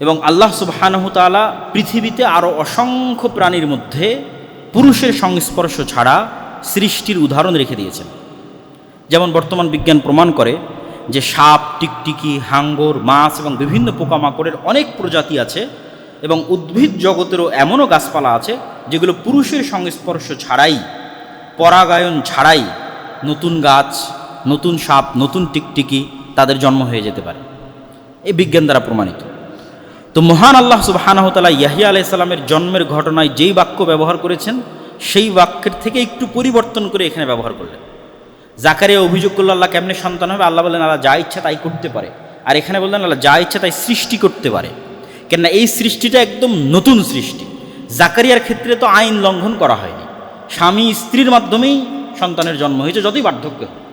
এবং আল্লাহ সুবহানাহু তাআলা পৃথিবীতে আরও অসংখ্য প্রাণীর মধ্যে পুরুষের সংস্পর্শ ছাড়া সৃষ্টির উদাহরণ রেখে দিয়েছেন। যেমন বর্তমান বিজ্ঞান প্রমাণ করে যে সাপ, টিকটিকি, হাঙ্গর, মাছ এবং বিভিন্ন পোকামাকড়ের অনেক প্রজাতি আছে এবং উদ্ভিদ জগতেরও এমনও গাছপালা আছে যেগুলো পুরুষের সংস্পর্শ ছাড়াই, পরাগায়ন ছাড়াই নতুন গাছ, নতুন সাপ, নতুন টিকটিকি তাদের জন্ম হয়ে যেতে পারে। এই বিজ্ঞান দ্বারা প্রমাণিত। তো মহান আল্লাহ সুবহানাহু তাআলা ইয়াহইয়া আলাইহিস সালামের জন্মের ঘটনায় যেই বাক্য ব্যবহার করেছেন সেই বাক্যের থেকে একটু পরিবর্তন করে এখানে ব্যবহার করলেন। জাকারিয়া অভিযোগ করল আল্লাহ কেমনে সন্তান হবে? আল্লাহ বললেন আল্লাহ যা ইচ্ছা তাই করতে পারে। আর এখানে বললেন আল্লাহ যা ইচ্ছা তাই সৃষ্টি করতে পারে। কেননা এই সৃষ্টিটা একদম নতুন সৃষ্টি। জাকারিয়ার ক্ষেত্রে তো আইন লঙ্ঘন করা হয়নি, স্বামী স্ত্রীর মাধ্যমেই সন্তানের জন্ম হয়েছে, যতই বার্ধক্য হয়।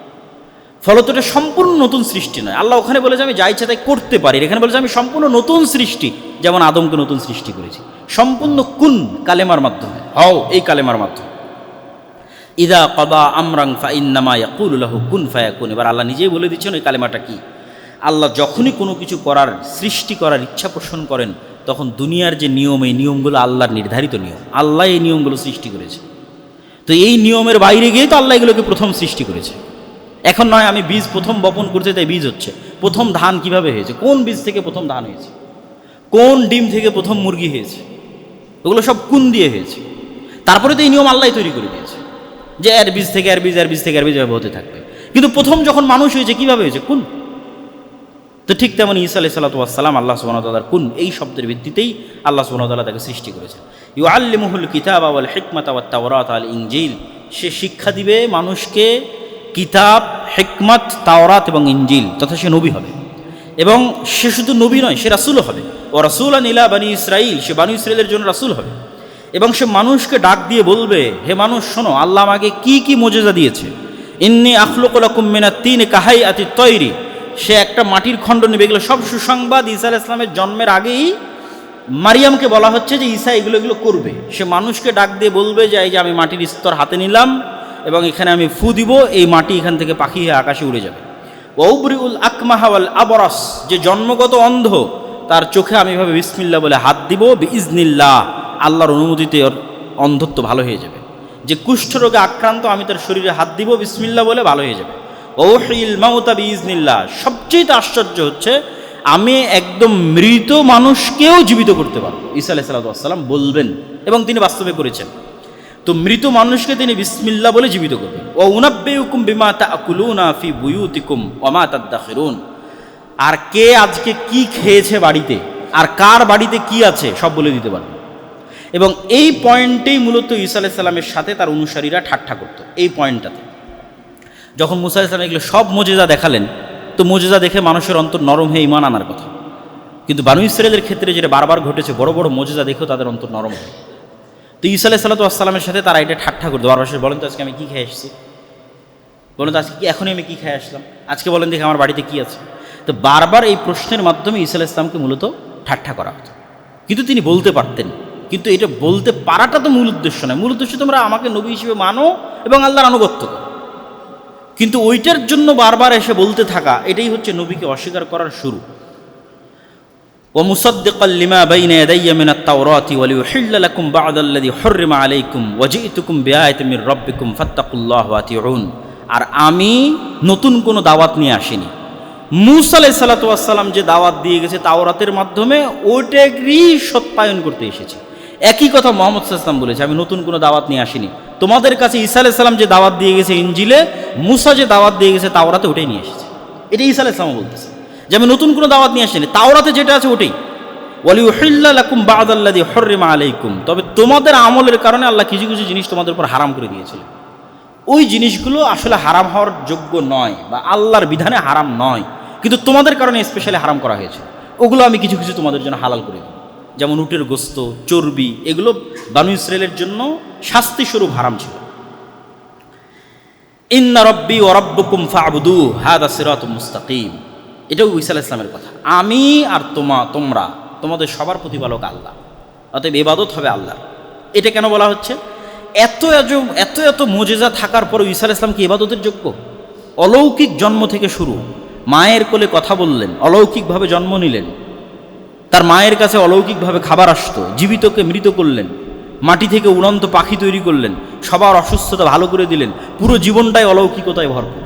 ফলত এটা সম্পূর্ণ নতুন সৃষ্টি নয়। আল্লাহ ওখানে বলে যে আমি যা ইচ্ছা তাই করতে পারি, এখানে বলে যে আমি সম্পূর্ণ নতুন সৃষ্টি, যেমন আদমকে নতুন সৃষ্টি করেছি সম্পূর্ণ কুন কালেমার মাধ্যমে, হও এই কালেমার মাধ্যমে। ইদা কদা আমরাং ফাইন্নামা ইয়াকুলু লাহু কুন ফায়াকুন। এবার আল্লাহ নিজেই বলে দিচ্ছেন ওই কালেমাটা কি। আল্লাহ যখনই কোনো কিছু করার, সৃষ্টি করার ইচ্ছা পোষণ করেন তখন দুনিয়ার যে নিয়ম, এই নিয়মগুলো আল্লাহর নির্ধারিত নিয়ম। আল্লাহ এই নিয়মগুলো সৃষ্টি করেছে। তো এই নিয়মের বাইরে গিয়ে তো আল্লাহ এগুলোকে প্রথম সৃষ্টি করেছে। এখন নয় আমি বীজ প্রথম বপন করতে তাই বীজ হচ্ছে। প্রথম ধান কিভাবে হয়েছে? কোন বীজ থেকে প্রথম ধান হয়েছে? কোন ডিম থেকে প্রথম মুরগি হয়েছে? ওগুলো সব কোন দিয়ে হয়েছে। তারপরে তো এই নিয়ম আল্লাহ তৈরি করে দিয়েছে যে এর বীজ থেকে এর বীজ, এর বীজ থেকে এর বীজ হতে থাকবে। কিন্তু প্রথম যখন মানুষ হয়েছে কিভাবে হয়েছে? কোন। তো ঠিক তেমন ঈসা আলাইহিস সালাতু ওয়াস সালাম আল্লাহ সুবহানাহু ওয়া তাআলার কুন এই শব্দের ভিত্তিতেই আল্লাহ সুবহানাহু ওয়া তাআলা তাকে সৃষ্টি করেছেন। ইউআল্লিমুহুল কিতাবা ওয়াল হিকমাতা ওয়াত তাওরাত আল ইনজিল। সে শিক্ষা দিবে মানুষকে কিতাব, হিকমত, তাওরাত এবং ইনজিল, তথা সে নবী হবে। এবং সে শুধু নবী নয়, সে রাসূলও হবে। ও রাসূলান ইলা বানি ইসরাঈল, সে বানি ইসরাঈলের জন্য রাসূল হবে। এবং সে মানুষকে ডাক দিয়ে বলবে, হে মানুষ শোনো, আল্লাহ আমাকে কি কি মুজিজা দিয়েছে। ইন্নী আখলুকু লাকুম মিনাত তিনি কাহাইয়াতিত তয়রি। সে একটা মাটির খণ্ড নেবে। এগুলো সব সুসংবাদ ঈসা আলাইহিস সালামের জন্মের আগেই মারিয়ামকে বলা হচ্ছে যে ঈসা এগুলো করবে। সে মানুষকে ডাক দিয়ে বলবে যে এই যে আমি মাটির স্তর হাতে নিলাম এবং এখানে আমি ফু দিব, এই মাটি এখান থেকে পাখি হয়ে আকাশে উড়ে যাবে। ওয়াউবরিউল আকমাহা ওয়াল আবরাস, যে জন্মগত অন্ধ তার চোখে আমি এভাবে বিসমিল্লাহ বলে হাত দিব, বিইজনিল্লাহ, আল্লাহর অনুমতিতে ওর অন্ধত্ব ভালো হয়ে যাবে। যে কুষ্ঠরোগে আক্রান্ত আমি তার শরীরে হাত দিব বিসমিল্লাহ বলে, ভালো হয়ে যাবে। ওয়াউহিল মাউতা বিইজনিল্লাহ, সবচেয়ে আশ্চর্য হচ্ছে আমি একদম মৃত মানুষকেও জীবিত করতে পারবো। ঈসা আলাইহিস সালাম বলবেন এবং তিনি বাস্তবে করেছেন। তো মৃত মানুষকে তিনি বিসমিল্লাহ বলে জীবিত করবেন। ও উনাব্বিউকুম বিমা তাকুলুনা ফি বুয়ুতিকুম ওয়া মা তাদাখিরুন। আর কে আজকে কি খেয়েছে বাড়িতে আর কার বাড়িতে কি আছে সব বলে দিতে পারবেন। এবং এই পয়েন্টেই মূলত ঈসা আলাইহিস সালামের সাথে তার অনুসারীরা ঠাট্টা করত। এই পয়েন্টটাতে যখন মুসা আলাইহিস সালাম এগুলো সব মুজিজা দেখালেন, তো মুজিজা দেখে মানুষের অন্তর নরম হয়ে ঈমান আনার কথা। কিন্তু বানু ইসরাঈলের ক্ষেত্রে যেটা বারবার ঘটেছে, বড় বড় মুজিজা দেখেও তাদের অন্তর নরম হয়। তো ঈসা আলাইহিস সালামের সাথে তারা এটা ঠাট্টা করতো। বারবার বলেন তো আজকে আমি কী খেয়ে এসেছি, বলেন তো আজকে এখনই আমি কী খেয়ে আসলাম, আজকে বলেন দেখি আমার বাড়িতে কী আছে। তো বারবার এই প্রশ্নের মাধ্যমে ঈসা আলাইহিস সালামকে মূলত ঠাট্টা করা হতো। কিন্তু তিনি বলতে পারতেন। কিন্তু এটা বলতে পারাটা তো মূল উদ্দেশ্য নয়। মূল উদ্দেশ্য তোমরা আমাকে নবী হিসেবে মানো এবং আল্লাহর আনুগত্য করো। কিন্তু ওইটার জন্য বারবার এসে বলতে থাকা, এটাই হচ্ছে নবীকে অস্বীকার করার শুরু। ومصدقا لما بين يدي من التوراة وليحل لكم بعض الذي حرم عليكم وجئتكم بآية من ربكم فاتقوا الله وأطيعون। আর আমি নতুন কোনো দাওয়াত নিয়ে আসিনি। মূসা আলাইহিস সালাতু ওয়াস সালাম যে দাওয়াত দিয়ে গেছে তাওরাতের মাধ্যমে, ওইটারই সত্যায়ন করতে এসেছি। একই কথা মুহাম্মদ সাল্লাল্লাহু আলাইহি ওয়াসাল্লাম বলেছে, আমি নতুন কোনো দাওয়াত নিয়ে আসিনি। তোমাদের কাছে ঈসা আলাইহিস সালাম যে দাওয়াত দিয়ে গেছে ইনজিলে, মূসা যে দাওয়াত দিয়ে গেছে তাওরাতে, ওটাই নিয়ে এসেছে। এটা ঈসা আলাইহিস সালাম বলতেছে যে আমি নতুন কোনো দাওয়াত নিয়ে আসিনি, তাওরাতে যেটা আছে ওটাই। ওয়ালিউহিল্লা লাকুম বা'দাল্লাযী হুররিমা আলাইকুম। তবে তোমাদের আমলের কারণে আল্লাহ কিছু কিছু জিনিস তোমাদের উপর হারাম করে দিয়েছিলেন। ওই জিনিসগুলো আসলে হারাম হওয়ার যোগ্য নয় বা আল্লাহর বিধানে হারাম নয়, কিন্তু তোমাদের কারণে স্পেশালি হারাম করা হয়েছে। ওগুলো আমি কিছু কিছু তোমাদের জন্য হালাল করে দিই। যেমন উটের গোস্ত, চর্বি, এগুলো বানু ইসরাঈলের জন্য শাস্তিস্বরূপ হারাম ছিল। ইন্না রাব্বি ওয়া রাব্বুকুম ফা'বুদু হাযা সিরাতুম মুস্তাকিম। এটাও ঈসা আলাইহিস সালামের কথা। আমি আর তোমরা তোমাদের সবার প্রতিপালক আল্লাহ, অতএব ইবাদত হবে আল্লাহর। এটা কেন বলা হচ্ছে? এত এত মুজিজা থাকার পরও ঈসা আলাইহিস সালাম কি ইবাদতের যোগ্য? অলৌকিক জন্ম থেকে শুরু, মায়ের কোলে কথা বললেন, অলৌকিকভাবে জন্ম নিলেন, তার মায়ের কাছে অলৌকিকভাবে খাবার আসতো, জীবিতকে মৃত করলেন, মাটি থেকে উড়ন্ত পাখি তৈরি করলেন, সবার অসুস্থতা ভালো করে দিলেন, পুরো জীবনটাই অলৌকিকতায় ভরপুর।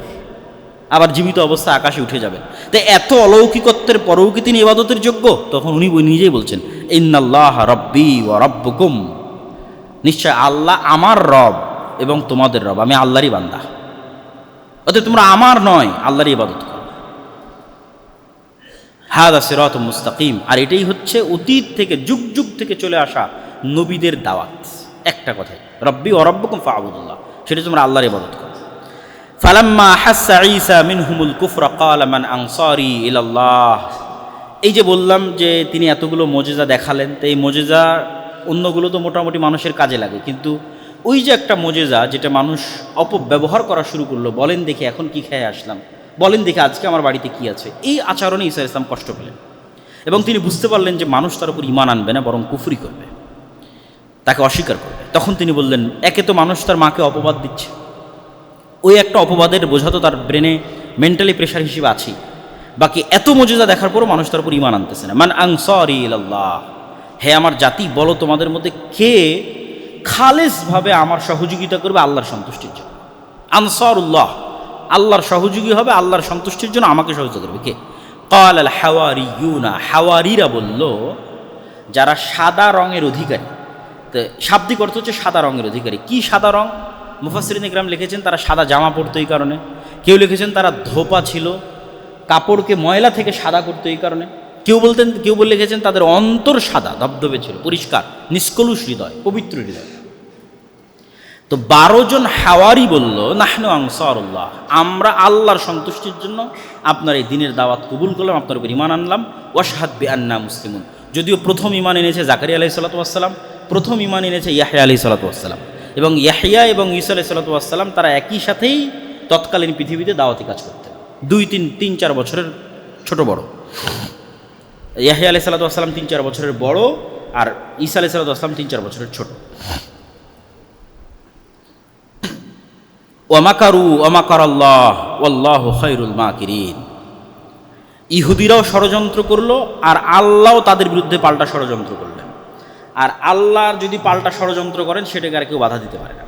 আবার জীবিত অবস্থায় আকাশে উঠে যাবেন। তাই এত অলৌকিকত্বের পরেও কি তিনি ইবাদতের যোগ্য? তখন উনি নিজেই বলছেন, ইন্নাল্লাহ রব্বি ওয়া রব্বুকুম, নিশ্চয় আল্লাহ আমার রব এবং তোমাদের রব, আমি আল্লাহরই বান্দা। অতএব তোমরা আমার নয়, আল্লাহরই ইবাদত করো। হাদা সিরাতুম মুস্তাকিম। আর এটাই হচ্ছে অতীত থেকে, যুগ যুগ থেকে চলে আসা নবীদের দাওয়াত। একটা কথাই, রব্বি ওয়া রব্বুকুম ফা'বুদুল্লাহ, সেটা তোমরা আল্লাহর ইবাদত করো। ফালাম্মা হাসসা ঈসা মিনহুমুল কুফরা ক্বালা মান আনসারি ইলাল্লাহ। এই যে বললাম যে তিনি এতগুলো মোজেজা দেখালেন, তো এই মোজেজা অন্যগুলো তো মোটামুটি মানুষের কাজে লাগে, কিন্তু ওই যে একটা মোজেজা যেটা মানুষ অপব্যবহার করা শুরু করলো, বলেন দেখি এখন কি খেয়ে আসলাম, বলেন দেখি আজকে আমার বাড়িতে কি আছে, এই আচরণে ঈসা আলাইহিস সালাম কষ্ট পেলেন এবং তিনি বুঝতে পারলেন যে মানুষ তার উপর ঈমান আনবে না, বরং কুফরি করবে, তাকে অস্বীকার করবে। তখন তিনি বললেন, একে তো মানুষ তার মাকে অপবাদ দিচ্ছে, ওই একটা অপবাদের বোঝা তো তার ব্রেনে মেন্টালি প্রেশার হিসেবে আছেই, বাকি এত মোজেজা দেখার পরও মানুষ তার উপর ঈমান আনতেছে না। মান আনসারি ইলাল্লাহ, হে আমার জাতি, বলো তোমাদের মধ্যে কে খালেসভাবে আমার সহযোগিতা করবে আল্লাহর সন্তুষ্টির জন্য। আনসারুল্লাহ, আল্লাহর সহযোগী হবে, আল্লাহর সন্তুষ্টির জন্য আমাকে সহযোগিতা করবে কে? ক্বাল আল হাওয়ারিয়ুনা, হাওয়ারিরা বলল, যারা সাদা রঙের অধিকারী। তো শাব্দিক অর্থ হচ্ছে সাদা রঙের অধিকারী। কি সাদা রং? মুফাসসিরিন ইকরাম লিখেছেন তারা সাদা জামা পরতো এই কারণে, কেউ লিখেছেন তারা ধোপা ছিল, কাপড়কে ময়লা থেকে সাদা করতো এই কারণে, কেউ লিখেছেন তাদের অন্তর সাদা ধবধবে ছিল, পরিষ্কার, নিষ্কলুষ হৃদয়, পবিত্র হৃদয়। তো 12 জন হাওয়ারি বলল, নাহনু আনসারুল্লাহ, আমরা আল্লাহর সন্তুষ্টির জন্য আপনার এই দিনের দাওয়াত কবুল করলাম, আপনার উপর ঈমান আনলাম। ওয়াশহাদ বিআন্না মুসলিমুন, যদিও প্রথম ঈমান এনেছে জাকারিয়া আলাইহিস সালাতু ওয়াস সালাম, প্রথম ঈমান এনেছে ইয়াহইয়া আলাইহিস সালাতু ওয়াস সালাম, এবং ইয়াহইয়া এবং ঈসা আলাইহিস সালাতু ওয়াস সালাম তারা একই সাথেই তৎকালীন পৃথিবীতে দাওয়াতি কাজ করতেন, 2-3-4 বছরের ছোট বড়। ইয়াহইয়া আলাইহিস সালাতু ওয়াস সালাম 3-4 বছরের বড়, আর ঈসা আলাইহিস সালাতু ওয়াস সালাম 3-4 বছরের ছোট। ওয়ামাকারু ওয়ামাকারাল্লাহ ওয়াল্লাহু খায়রুল মাকিরিন, ইহুদিরাও ষড়যন্ত্র করলো আর আল্লাহও তাদের বিরুদ্ধে পাল্টা ষড়যন্ত্র করলেন। আর আল্লাহর যদি পাল্টা ষড়যন্ত্র করেন সেটাকে আর কেউ বাধা দিতে পারে না।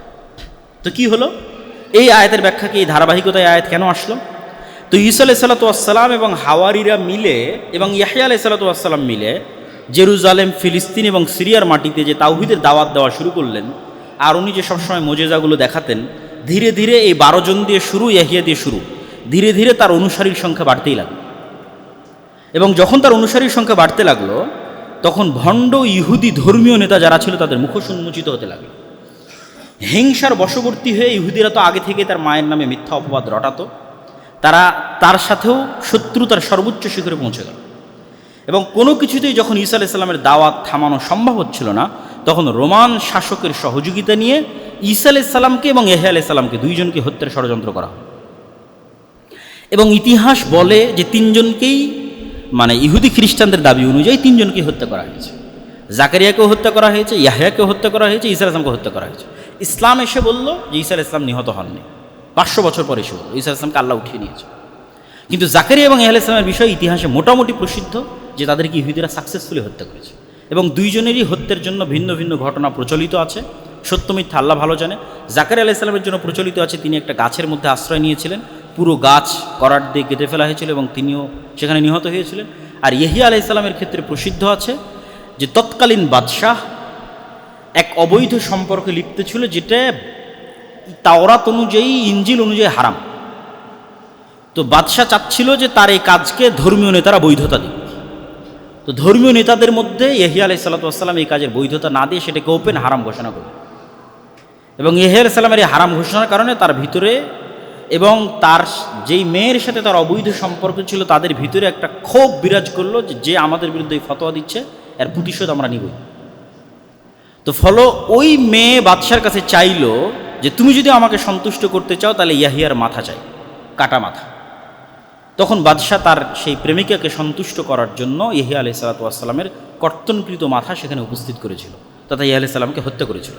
তো কি হলো? এই আয়াতের ব্যাখ্যা কি, এই ধারাবাহিকতায় আয়াত কেন আসলো? তো ঈসা আলাইহিস সালাতু ওয়াস সালাম এবং হাওয়ারিরা মিলে এবং ইয়াহইয়া আলাইহিস সালাতু ওয়াস সালাম মিলে জেরুজালেম, ফিলিস্তিন এবং সিরিয়ার মাটিতে যে তাওহীদের দাওয়াত দেওয়া শুরু করলেন, আর উনি যে সবসময় মোজেজাগুলো দেখাতেন, ধীরে ধীরে এই 12 জন দিয়ে শুরু, ইয়াহইয়া দিয়ে শুরু, ধীরে ধীরে তার অনুসারীর সংখ্যা বাড়তেই লাগলো। এবং যখন তার অনুসারীর সংখ্যা বাড়তে লাগলো, তখন ভণ্ড ইহুদি ধর্মীয় নেতা যারা ছিল তাদের মুখোশ উন্মোচিত হতে লাগলো। হিংসার বশবর্তী হয়ে ইহুদিরা তো আগে থেকে তার মায়ের নামে মিথ্যা অপবাদ রটাতো, তারা তার সাথেও শত্রুতার সর্বোচ্চ শিখরে পৌঁছে গেল। এবং কোনো কিছুতেই যখন ঈসা আলাইহিস সালামের দাওয়াত থামানো সম্ভব হচ্ছিল না, তখন রোমান শাসকের সহযোগিতা নিয়ে ঈসা আলাইহিস সালামকে এবং ইয়াহইয়া আলাইহিস সালামকে, দুইজনকে হত্যার ষড়যন্ত্র করা হয়। এবং ইতিহাস বলে যে 3 জনকেই, মানে ইহুদি খ্রিস্টানদের দাবি অনুযায়ী 3 জনকেই হত্যা করা হয়েছে। জাকারিয়াকেও হত্যা করা হয়েছে, ইয়াহইয়াকেও হত্যা করা হয়েছে, ঈসা আলাইহিস সালামকে হত্যা করা হয়েছে। ইসলাম এসে বলল যে ঈসা আলাইহিস সালাম নিহত হননি, 500 বছর পরে এসে বলল ঈসা আলাইহিস সালামকে আল্লাহ উঠিয়ে নিয়েছে। কিন্তু জাকারিয়া এবং ইয়াহইয়া আলাইহিস সালামের বিষয়ে ইতিহাসে মোটামুটি প্রসিদ্ধ যে তাদেরকে ইহুদিরা সাকসেসফুলি হত্যা করেছে। এবং 2 জনেরই হত্যার জন্য ভিন্ন ভিন্ন ঘটনা প্রচলিত আছে, সত্য মিথ্যা আল্লাহ ভালো জানে। জাকারিয়া আলাইহিস সালামের জন্য প্রচলিত আছে তিনি একটা গাছের মধ্যে আশ্রয় নিয়েছিলেন, পুরো গাছ করাত দিয়ে কেটে ফেলা হয়েছিল এবং তিনিও সেখানে নিহত হয়েছিলেন। আর ইয়াহইয়া আলাইহিস সালামের ক্ষেত্রে প্রসিদ্ধ আছে যে তৎকালীন বাদশাহ এক অবৈধ সম্পর্কে লিপ্ত ছিল, যেটা তাওরাত অনুযায়ী, ইনজিল অনুযায়ী হারাম। তো বাদশাহ চাচ্ছিল যে তার এই কাজকে ধর্মীয় নেতারা বৈধতা দিক। তো ধর্মীয় নেতাদের মধ্যে ইয়াহইয়া আলাইহিস সালাতু ওয়াস সালাম এই কাজের বৈধতা না দিয়ে সেটাকে ওপেন হারাম ঘোষণা করল। এবং ইয়াহইয়া আলাইহিস সালামের এই হারাম ঘোষণার কারণে তার ভিতরে এবং তার যেই মেয়ের সাথে তার অবৈধ সম্পর্ক ছিল তাদের ভিতরে একটা ক্ষোভ বিরাজ করলো যে আমাদের বিরুদ্ধে ফতোয়া দিচ্ছে, এর প্রতিশোধ আমরা নিবই। তো ফলো ওই মেয়ে বাদশার কাছে চাইলো যে তুমি যদি আমাকে সন্তুষ্ট করতে চাও তাহলে ইয়াহইয়ার মাথা চাই, কাটা মাথা। তখন বাদশাহ তার সেই প্রেমিকাকে সন্তুষ্ট করার জন্য ইয়াহইয়া আলাইহিস সালাতু ওয়াস সালামের কর্তনকৃত মাথা সেখানে উপস্থিত করেছিল, তথা ইয়াহইয়া আলাইহিস সালামকে হত্যা করেছিল।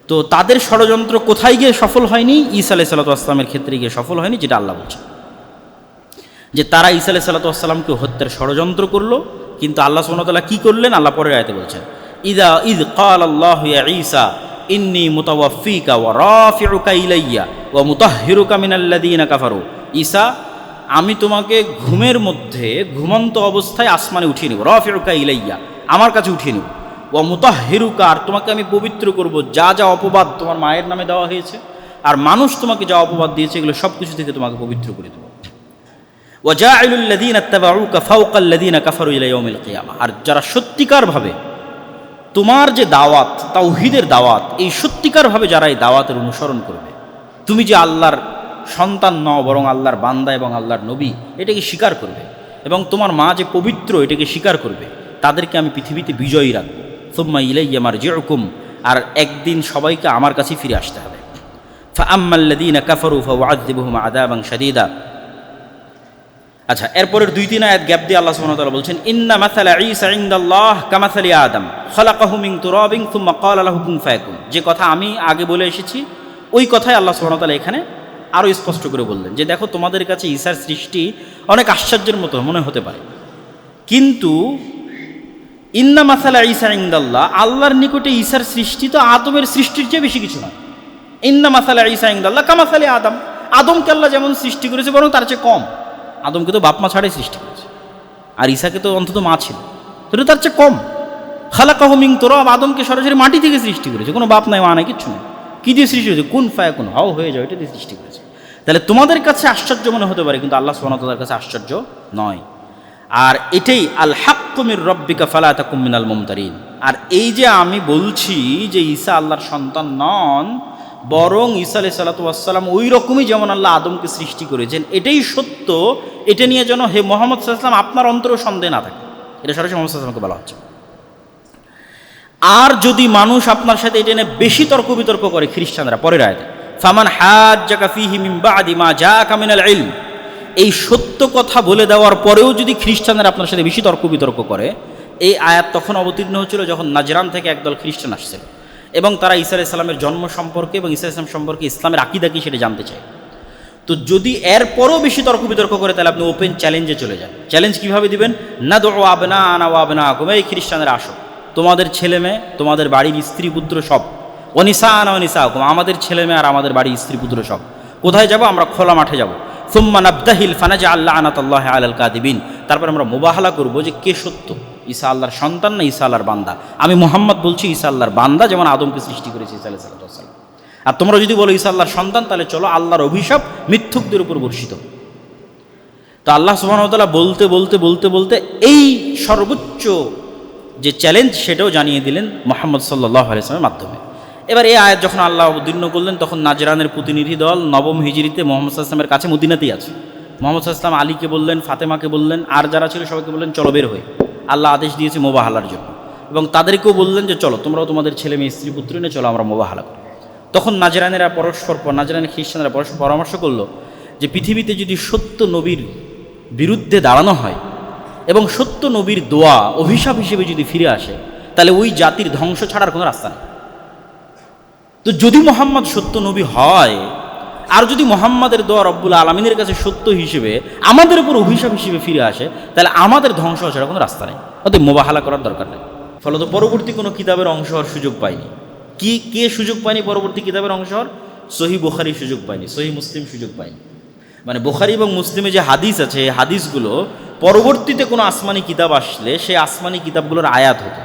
তো তাদের ষড়যন্ত্র কোথায় গিয়ে সফল হয়নি? ঈসা আলাইহিস সালাতু ওয়াস সালামের ক্ষেত্রে গিয়ে সফল হয়নি, যেটা আল্লাহ বলছে যে তারা ঈসা আলাইহিস সালাতু ওয়াস সালামকে হত্যার ষড়যন্ত্র করলো, কিন্তু আল্লাহ সুবহানাহু ওয়া তাআলা কি করলেন? আল্লাহ পরের আয়াতে বলছেন, ইদ ক্বালাল্লাহু ইয়া ঈসা ইন্নী মুতাওয়াফফিকা ওয়া রাফিউকা ইলাইয়া ওয়া মুতাহহিরুকা মিনাল্লাযীনা কাফারু। ঈসা, আমি তোমাকে ঘুমের মধ্যে ঘুমন্ত অবস্থায় আসমানে উঠিয়ে নেব, রাফিউকা ইলাইয়া, আমার কাছে উঠিয়ে নেব, ওয়া মুতাহহিরুকা, আর তোমাকে আমি পবিত্র করব যা যা অপবাদ তোমার মায়ের নামে দেওয়া হয়েছে আর মানুষ তোমাকে যা অপবাদ দিয়েছে এগুলো সব কিছু থেকে তোমাকে পবিত্র করে দেব। ওয়া জাইলুল লাযীনা ইত্তাবাউকা ফাওকা আল্লাযীনা কাফারু ইলা ইয়াউমিল কিয়ামা, আর যারা সত্যিকারভাবে তোমার যে দাওয়াত, তাওহীদের দাওয়াত, এই সত্যিকারভাবে যারা এই দাওয়াতের অনুসরণ করবে, তুমি যে আল্লাহর সন্তান নও বরং আল্লাহর বান্দা এবং আল্লাহর নবী, এটাকে স্বীকার করবে, এবং তোমার মা যে পবিত্র এটাকে স্বীকার করবে, তাদেরকে আমি পৃথিবীতে বিজয়ী রাখবো। সুম্মা ইলাইয়া মারজিউকুম, আর একদিন সবাইকে আমার কাছে ফিরে আসতে হবে। ফাআম্মাল্লাযীনা কাফারু ফাউআযযিবুহুম আযাবান শাদীদা। আচ্ছা, এরপরের 2-3 আয়াত গ্যাপ দিয়ে আল্লাহ সুবহানাহু ওয়া তাআলা বলছেন, ইন্না মাসালা ঈসা ইনদাল্লাহ কামাসালি আদম খলাকাহু মিন তুরাবিন সুম্মা ক্বালা লাহু কুন ফায়াকুন। যে কথা আমি আগে বলে এসেছি ওই কথাই আল্লাহ সুবহানাহু ওয়া তাআলা এখানে আরও স্পষ্ট করে বললেন যে দেখো, তোমাদের কাছে ঈসার সৃষ্টি অনেক আশ্চর্যের মতো মনে হতে পারে, কিন্তু ইন্না মাসালা ঈসা ইনদাল্লাহ, আল্লাহর নিকটে ঈসার সৃষ্টি তো আদমের সৃষ্টির চেয়ে বেশি কিছু না। ইন্না মাসালা ঈসা ইনদাল্লাহ কামাসালি আদম, আদমকে আল্লাহ যেমন সৃষ্টি করেছে বরং তার চেয়ে কম। আদমকে তো বাপ মা ছাড়াই সৃষ্টি করেছে, আর ঈসাকে তো অন্তত মা ছিল, তো তার চেয়ে কম। খালাকাহু মিন তুরাব, আদমকে সরাসরি মাটি থেকে সৃষ্টি করেছে, কোনো বাপ নাই মা নাই কিচ্ছু নেই। কী দিয়ে সৃষ্টি হয়েছে? কুন ফায়াকুন, হাও হয়ে যাও, এটা দিয়ে সৃষ্টি করেছে। তাহলে তোমাদের কাছে আশ্চর্য মনে হতে পারে, কিন্তু আল্লাহ সুবহানাহু ওয়া তাআলার কাছে আশ্চর্য নয়। আর এটাই আল হাক্কু মির রাব্বিকা ফালা তাকুম মিনাল মুমতারিন। আর এই যে আমি বলছি যে ঈসা আল্লাহর সন্তান নন, বরং ঈসা আলাইহিস সালাতু ওয়াস সালাম ওই রকমই যেমন আল্লাহ আদমকে সৃষ্টি করেছেন, এটাই সত্য। এটা নিয়ে যেন হে মুহাম্মদ সাল্লাল্লাহু আলাইহি ওয়াসাল্লাম আপনার অন্তরেও সন্দেহ না থাকে, এটা সরাসরি মুহাম্মদ সাল্লাল্লাহু আলাইহি ওয়াসাল্লামকে বলা হচ্ছে। আর যদি মানুষ আপনার সাথে এটা নিয়ে বেশি তর্ক বিতর্ক করে, খ্রিস্টানরা পরের আয়াতে, ফামান হাজ্জাকা ফীহি মিন বাদি মা জাআকা মিনাল ইলম, এই সত্য কথা বলে দেওয়ার পরেও যদি খ্রিস্টানরা আপনার সাথে বেশি তর্ক বিতর্ক করে, এই আয়াত তখন অবতীর্ণ হচ্ছিল যখন নাজরান থেকে একদল খ্রিস্টান আসছিল এবং তারা ঈসা আলাইহিস সালামের জন্ম সম্পর্কে এবং ঈসা আলাইহিস সালাম সম্পর্কে ইসলামের আকীদা কি সেটা জানতে চায়। তো যদি এরপরও বেশি তর্ক বিতর্ক করে, তাহলে আপনি ওপেন চ্যালেঞ্জে চলে যান। চ্যালেঞ্জ কীভাবে দিবেন? নাদউ আবনাআনা ওয়া আবনাআকুম, এই খ্রিস্টানরা আসো, তোমাদের ছেলে মেয়ে, তোমাদের বাড়ির স্ত্রী পুত্র সব, ওয়ানিসাআনা ওয়ানিসাআকুম, আমাদের ছেলে মেয়ে আর আমাদের বাড়ির স্ত্রী পুত্র সব, কোথায় যাব? আমরা খোলা মাঠে যাব। সুম্মা নাবতাহিল ফানাজআল লা'নাতাল্লাহি আলাল কাযিবিন, তারপর আমরা মুবাহালা করব যে কে সত্য, ঈসা আল্লাহর সন্তান না ঈসা আল্লাহর বান্দা। আমি মুহাম্মদ বলছি ঈসা আল্লাহর বান্দা, যেমন আদমকে সৃষ্টি করেছে ঈসা আলাইহিস সালাতু ওয়াস সালাম। আর তোমরা যদি বলো ঈসা আল্লাহর সন্তান, তাহলে চলো আল্লাহর অভিশাপ মিথ্যুকদের উপর বর্ষিত। তো আল্লাহ সুবহানাহু ওয়া তাআলা বলতে বলতে বলতে বলতে এই সর্বোচ্চ যে চ্যালেঞ্জ সেটাও জানিয়ে দিলেন মুহাম্মদ সাল্লাল্লাহু আলাইহি ওয়াসাল্লামের মাধ্যমে। এবার এই আয়াত যখন আল্লাহ অবতীর্ণ করলেন, তখন নাজরানের প্রতিনিধি দল নবম হিজরিতে মুহাম্মদ সাল্লাল্লাহু আলাইহি ওয়াসাল্লামের কাছে মদিনাতেই আছে। মুহাম্মদ সাল্লাল্লাহু আলাইহি ওয়াসাল্লাম আলীকে বললেন, ফাতেমাকে বললেন, আর যারা ছিল সবাইকে বললেন চলো বের হয়ে, আল্লাহ আদেশ দিয়েছে মুবাহালার জন্য, এবং তাদেরকেও বললেন যে চলো তোমরাও তোমাদের ছেলে মেয়ে স্ত্রী পুত্র নিয়ে চলো আমরা মুবাহালা করি। তখন নাজরানের খ্রিস্টানরা পরস্পর পরামর্শ করলো যে পৃথিবীতে যদি সত্য নবীর বিরুদ্ধে দাঁড়ানো হয় এবং সত্য নবীর দোয়া অভিশাপ হিসেবে যদি ফিরে আসে, তাহলে ওই জাতির ধ্বংস ছাড়ার কোনো রাস্তা নেই। তো যদি মুহাম্মদ সত্য নবী হয়, আর যদি মুহাম্মাদের দোয়া রব্বুল আলামিনের কাছে সত্য হিসেবে আমাদের উপর অভিশাপ হিসেবে ফিরে আসে, তাহলে আমাদের ধ্বংস ছাড়া কোনো রাস্তা নেই, অতএব মুবাহালা করার দরকার নেই। ফলত পরবর্তী কোনো কিতাবের অংশ হওয়ার সুযোগ পায়নি। কে সুযোগ পায়নি পরবর্তী কিতাবের অংশ হওয়ার? সহিহ বুখারী সুযোগ পায়নি, সহিহ মুসলিম সুযোগ পায়নি। মানে বুখারী এবং মুসলিমে যে হাদিস আছে, এই হাদিসগুলো পরবর্তীতে কোনো আসমানি কিতাব আসলে সেই আসমানি কিতাবগুলোর আয়াত হতো।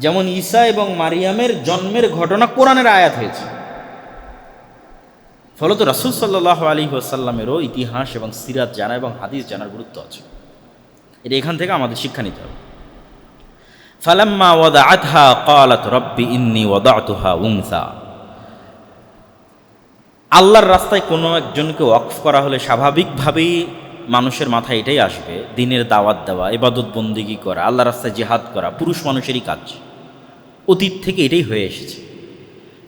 যেমন ঈসা এবং মারিয়ামের জন্মের ঘটনা কোরআনের আয়াত হয়েছে। ফলত রাসূল সাল্লাল্লাহু আলাইহি ওয়াসাল্লামেরও ইতিহাস এবং সিরাত জানা এবং হাদিস জানার গুরুত্ব আছে। এটা এখান থেকে আমাদের শিক্ষা নিতে হবে। ফালাম্মা ওয়াদাআতহা ক্বালাত রাব্বি ইন্নী ওয়াদাতুহা উনসা। আল্লাহর রাস্তায় কোনো একজনকে ওয়াকফ করা হলে স্বাভাবিকভাবেই মানুষের মাথায় এটাই আসবে, দ্বীনের দাওয়াত দেওয়া, ইবাদত বন্দেগী করা, আল্লাহর রাস্তায় জিহাদ করা পুরুষ মানুষেরই কাজ, অতীত থেকে এটাই হয়ে এসেছে।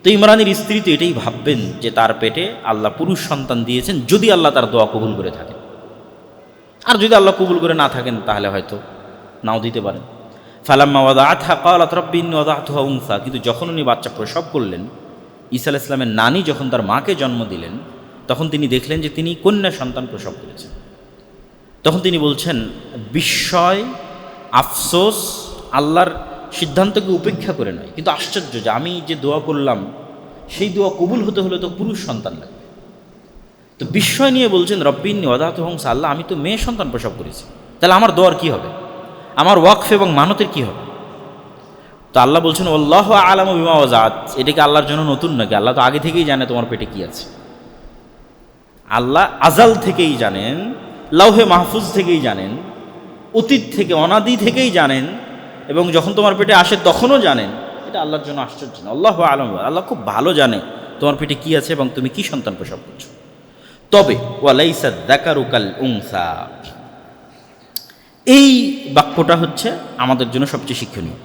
তো ইমরানের স্ত্রী তো এটাই ভাববেন যে তার পেটে আল্লাহ পুরুষ সন্তান দিয়েছেন, যদি আল্লাহ তার দোয়া কবুল করে থাকেন। আর যদি আল্লাহ কবুল করে না থাকেন তাহলে হয়তো নাও দিতে পারেন। ফালাম্মা ওয়াদাআতহা ক্বালাত রাব্বি ইন্নী ওয়াদাতুহা উনসা। কিন্তু যখন উনি বাচ্চা প্রসব করলেন, ঈসা আলাইহিস সালামের নানি যখন তার মাকে জন্ম দিলেন, তখন তিনি দেখলেন যে তিনি কন্যা সন্তান প্রসব করেছেন। তখন তিনি বলছেন বিস্ময় আফসোস আল্লাহর সিদ্ধান্তকে উপেক্ষা করে নয়, কিন্তু আশ্চর্য যে আমি যে দোয়া করলাম সেই দোয়া কবুল হতে হলে তো পুরুষ সন্তান লাগবে। তো বিস্ময় নিয়ে বলছেন রব্বিন্নি ওয়াদাতু উনসা, আল্লাহ আমি তো মেয়ে সন্তান প্রসব করেছি, তাহলে আমার দোয়ার কি হবে, আমার ওয়াকফ এবং মানতের কি হবে? তো আল্লাহ বলছেন আল্লাহু আ'লামু বিমা ওয়াজাত, এটা কি আল্লাহর জন্য নতুন নাকি? আল্লাহ তো আগে থেকেই জানে তোমার পেটে কি আছে। আল্লাহ আজাল থেকেই জানেন, লাউহে মাহফুজ থেকেই জানেন, অতীত থেকে অনাদি থেকেই জানেন, এবং যখন তোমার পেটে আসে তখনও জানেন। এটা আল্লাহর জন্য আশ্চর্য না। আল্লাহু আ'লামু, আল্লাহ খুব ভালো জানে তোমার পেটে কি আছে এবং তুমি কি সন্তান প্রসব করছো। তবে ওয়ালাইসা যাকারু কাল উনসা, এই বাক্যটা হচ্ছে আমাদের জন্য সবচেয়ে শিক্ষণীয়,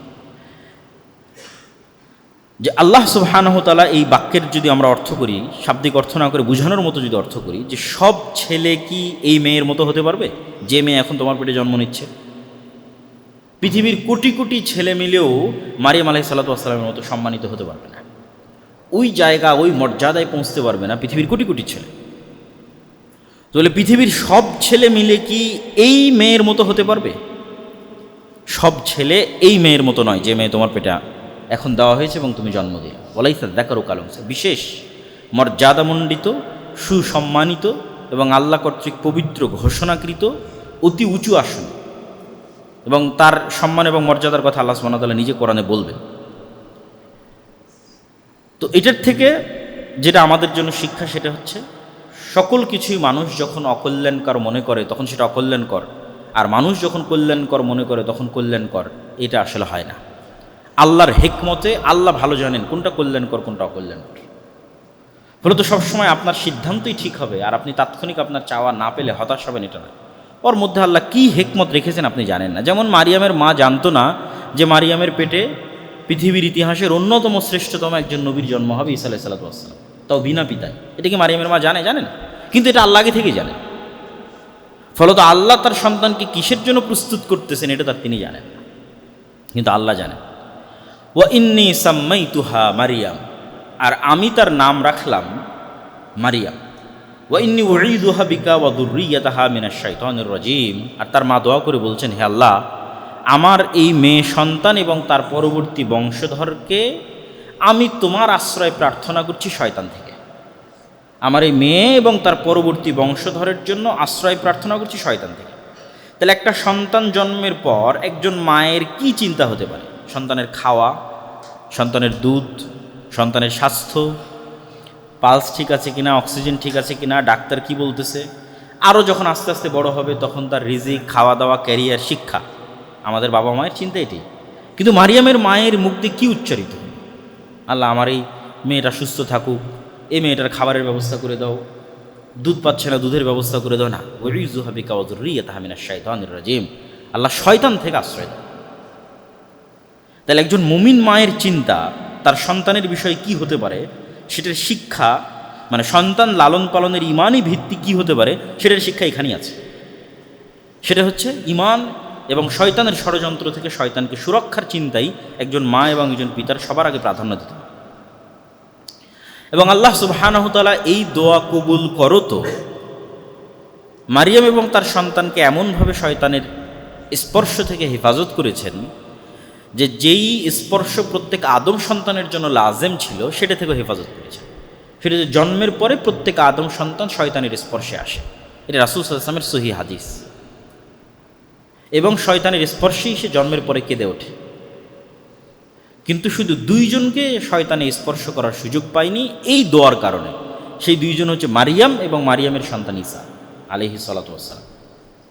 যে আল্লাহ সুবহানাহু ওয়া তাআলা এই বাক্যের যদি আমরা অর্থ করি, শাব্দিক অর্থ না করে বোঝানোর মতো যদি অর্থ করি, যে সব ছেলে কি এই মেয়ের মতো হতে পারবে যে মেয়ে এখন তোমার পেটে জন্ম নিচ্ছে? পৃথিবীর কোটি কোটি ছেলে মিলেও মারিয়াম আলাইহিস সালাতু ওয়াস সালামের মতো সম্মানিত হতে পারবে না, ওই জায়গা ওই মর্যাদায় পৌঁছতে পারবে না পৃথিবীর কোটি কোটি ছেলে। তাহলে পৃথিবীর সব ছেলে মিলে কি এই মেয়ের মতো হতে পারবে? সব ছেলে এই মেয়ের মতো নয় যে মেয়ে তোমার পেটে এখন দেওয়া হয়েছে এবং তুমি জন্ম দিলে। ওয়ালাইসা যাকারু কাল উনসা, বিশেষ মর্যাদামণ্ডিত, সুসম্মানিত এবং আল্লাহ কর্তৃক পবিত্র ঘোষণাকৃত অতি উঁচু আসন, এবং তার সম্মান এবং মর্যাদার কথা আল্লাহ সুবহানাহু ওয়া তাআলা নিজে কোরআনে বলবেন। তো এটার থেকে যেটা আমাদের জন্য শিক্ষা, সেটা হচ্ছে সকল কিছুই মানুষ যখন অকল্যাণকর মনে করে তখন সেটা অকল্যাণকর, আর মানুষ যখন কল্যাণকর মনে করে তখন কল্যাণকর। এটা আসলে হয় না। আল্লাহর হিকমতে আল্লাহ ভালো জানেন কোনটা কল্যাণকর কোনটা অকল্যাণকর। ফলে তো সবসময় আপনার সিদ্ধান্তই ঠিক হবে, আর আপনি তাৎক্ষণিক আপনার চাওয়া না পেলে হতাশ হবেন, এটা না। ওর মধ্যে আল্লাহ কী হিকমত রেখেছেন আপনি জানেন না। যেমন মারিয়ামের মা জানতো না যে মারিয়ামের পেটে পৃথিবীর ইতিহাসের অন্যতম শ্রেষ্ঠতম একজন নবীর জন্ম হবে, ঈসা আলাইহিস সালাতু ওয়াস সালাম, তাও বিনা পিতায়। এটা কি মারিয়ামের মা জানে? জানে না। কিন্তু এটা আল্লাহ আগে থেকেই জানেন। ফলত আল্লাহ তার সন্তানকে কিসের জন্য প্রস্তুত করতেছেন এটা তার তিনি জানেন না, কিন্তু আল্লাহ জানেন। ওয়া ইন্নী সাম্মাইতুহা মারিয়াম, আর আমি তার নাম রাখলাম মারিয়াম। ওয়া ইন্নী উঈদুহা বিকা ওয়া যুররিয়াতাহা মিনাশ শাইতানির রাজীম, আর তার মা দোয়া করে বলছেন, হে আল্লাহ, আমার এই মেয়ে সন্তান এবং তার পরবর্তী বংশধরকে আমি তোমার আশ্রয় প্রার্থনা করছি শয়তান থেকে। আমার এই মেয়ে এবং তার পরবর্তী বংশধরের জন্য আশ্রয় প্রার্থনা করছি শয়তান থেকে। তাহলে একটা সন্তান জন্মের পর একজন মায়ের কি চিন্তা হতে পারে? সন্তানের খাওয়া, সন্তানের দুধ, সন্তানের স্বাস্থ্য, পালস ঠিক আছে কিনা, অক্সিজেন ঠিক আছে কিনা, ডাক্তার কি বলতেছে। আরও যখন আস্তে আস্তে বড় হবে তখন তার রিজিক, খাওয়া দাওয়া, ক্যারিয়ার, শিক্ষা। আমাদের বাবা মায়ের চিন্তা এটি। কিন্তু মারিয়ামের মায়ের মুখ দিয়ে কী উচ্চারিত? আল্লাহ, আমার এই মেয়েটা সুস্থ থাকুক, এই মেয়েটার খাবারের ব্যবস্থা করে দাও, দুধ পাচ্ছে না দুধের ব্যবস্থা করে দাও। না, উঈযুহা বিকা ওয়া যুররিয়াতাহা মিনাশ শাইতানির রাজীম, আল্লাহ শয়তান থেকে আশ্রয় দাও। তাহলে একজন মুমিন মায়ের চিন্তা তার সন্তানের বিষয়ে কি হতে পারে, সেটার শিক্ষা, মানে সন্তান লালন পালনের ইমানই ভিত্তি কি হতে পারে, সেটার শিক্ষা এখানেই আছে। সেটা হচ্ছে ইমান এবং শয়তানের ষড়যন্ত্র থেকে শয়তানকে সুরক্ষার চিন্তাই একজন মা এবং একজন পিতার সবার আগে প্রাধান্য দিতে হবে। এবং আল্লাহ সুবহানাহু ওয়া তাআলা এই দোয়া কবুল করো তো মারিয়াম এবং তার সন্তানকে এমনভাবে শয়তানের স্পর্শ থেকে হেফাজত করেছেন যে যেই স্পর্শ প্রত্যেক আদম সন্তানের জন্য লাজেম ছিল সেটা থেকে হেফাজত করেছেন। সেটা যে জন্মের পরে প্রত্যেক আদম সন্তান শয়তানের স্পর্শে আসে, এটা রাসূল সাল্লাল্লাহু আলাইহি ওয়াসাল্লামের সহিহ হাদিস। এবং শয়তানের স্পর্শেই সে জন্মের পরে কেঁদে ওঠে। কিন্তু শুধু দুইজনকে শয়তানে স্পর্শ করার সুযোগ পায়নি এই দোয়ার কারণে। সেই দুইজন হচ্ছে মারিয়াম এবং মারিয়ামের সন্তান ঈসা আলাইহিস সালাতু ওয়াস সালাম।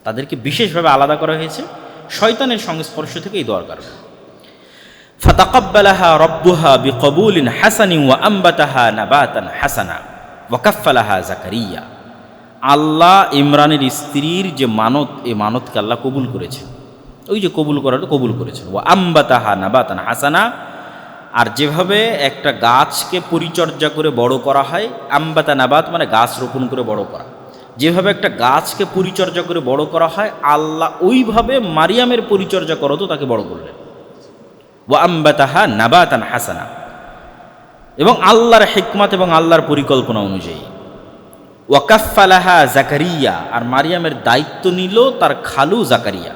তাদেরকে বিশেষভাবে আলাদা করা হয়েছে শয়তানের সংস্পর্শ থেকে এই দোয়ার কারণে। ফাতাকাব্বালাহা রাব্বুহা বিকবুলিন হাসানিন ওয়া আম্বাতাহা নাবাতান হাসানা ওয়া কাফফালাহা জাকারিয়া। আল্লাহ ইমরানের স্ত্রীর যে মানত, এই মানতকে আল্লাহ কবুল করেছেন। ওই যে কবুল করাটা কবুল করেছেন। ওয়া আম্বাতাহা নাবাতান হাসানা, আর যেভাবে একটা গাছকে পরিচর্যা করে বড় করা হয়, আম্বাতা নাবাত মানে গাছ রোপণ করে বড় করা, যেভাবে একটা গাছকে পরিচর্যা করে বড় করা হয়, আল্লাহ ওইভাবে মারিয়ামের পরিচর্যা করো তো তাকে বড় করলেন। ওয়া আম্বাতাহা নাবাতান হাসানা, এবং আল্লাহর হিকমত এবং আল্লাহর পরিকল্পনা অনুযায়ী। ওয়া কাফফালাহা জাকারিয়া, আর মারিয়ামের দায়িত্ব নিল তার খালু জাকারিয়া।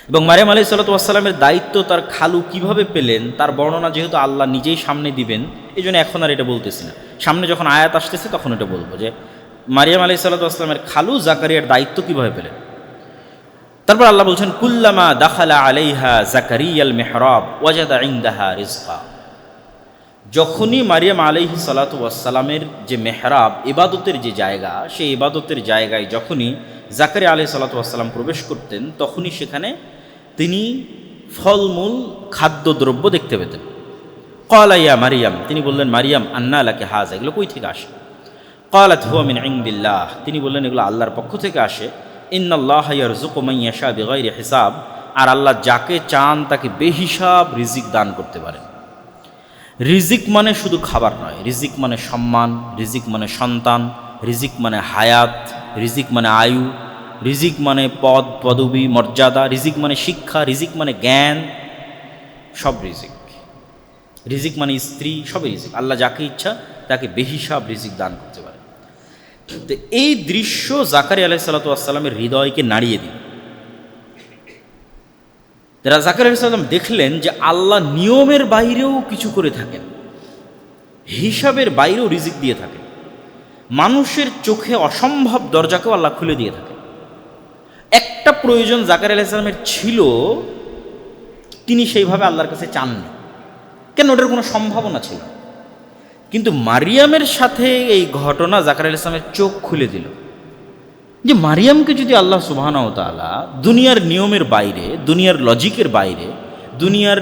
এবং মারিয়াম আলাইহিস সালাতু ওয়াস সালামের দায়িত্ব তার খালু কিভাবে পেলেন তার বর্ণনা যেহেতু আল্লাহ নিজেই সামনে দিবেন, এই জন্য এখন আর এটা বলতেছি না। সামনে যখন আয়াত আসতেছে তখন এটা বলবো যে মারিয়াম আলাইহিস সালাতু ওয়াস সালামের খালু জাকারিয়ার দায়িত্ব কিভাবে পেলেন। তারপর আল্লাহ বলছেন, কুল্লামা দাখালা আলাইহা জাকারিয়াল মিহরাব ওয়াজাদা ইনদাহা রিজকা। যখনই মারিয়াম আলাইহিস সালাতু ওয়াস সালামের যে মেহরাব, ইবাদতের যে জায়গা, সেই ইবাদতের জায়গায় যখনই জাকারিয়া আলাইহিস সালাতু ওয়াস সালাম প্রবেশ করতেন, তখনই সেখানে তিনি ফলমূল খাদ্যদ্রব্য দেখতে পেতেন। ক্বালা ইয়া মারিয়াম, তিনি বললেন, মারিয়াম আন্না লাকি হাযা, এগুলো কই থেকে আসে? ক্বালাত হুয়া মিন ইনদিল্লাহ, তিনি বললেন এগুলো আল্লাহর পক্ষ থেকে আসে। ইন্নাল্লাহা ইয়ারযুকু মান ইয়াশা বিগাইরি হিসাব, আর আল্লাহ যাকে চান তাকে বেহিসাব রিজিক দান করতে পারেন। রিজিক মানে শুধু খাবার নয়, রিজিক মানে সম্মান, রিজিক মানে সন্তান, রিজিক মানে হায়াত, রিজিক মানে আয়ু, রিজিক মানে পদ পদবী মর্যাদা, রিজিক মানে শিক্ষা, রিজিক মানে জ্ঞান, সব রিজিক। রিজিক মানে স্ত্রী, সবই রিজিক। আল্লাহ যাকে ইচ্ছা তাকে বেহিসাব রিজিক দান করতে পারে। তো এই দৃশ্য জাকারিয়া আলাইহিস সালাতু ওয়াস সালামের হৃদয়কে নাড়িয়ে দিল। জাকারিয়া আলাইহিস সালাম দেখলেন যে আল্লাহ নিয়মের বাইরেও কিছু করে থাকেন, হিসাবের বাইরেও রিজিক দিয়ে থাকেন, মানুষের চোখে অসম্ভব দরজাকেও আল্লাহ খুলে দিয়ে থাকেন। একটা প্রয়োজন জাকারিয়া আলাইহিস সালামের ছিল, তিনি সেইভাবে আল্লাহর কাছে চাননি, কেন? ওটার কোনো সম্ভাবনা ছিল। কিন্তু মারিয়ামের সাথে এই ঘটনা জাকারিয়া আলাইহিস সালামের চোখ খুলে দিল যে মারিয়ামকে যদি আল্লাহ সুবহানাহু ওয়া তাআলা দুনিয়ার নিয়মের বাইরে, দুনিয়ার লজিকের বাইরে, দুনিয়ার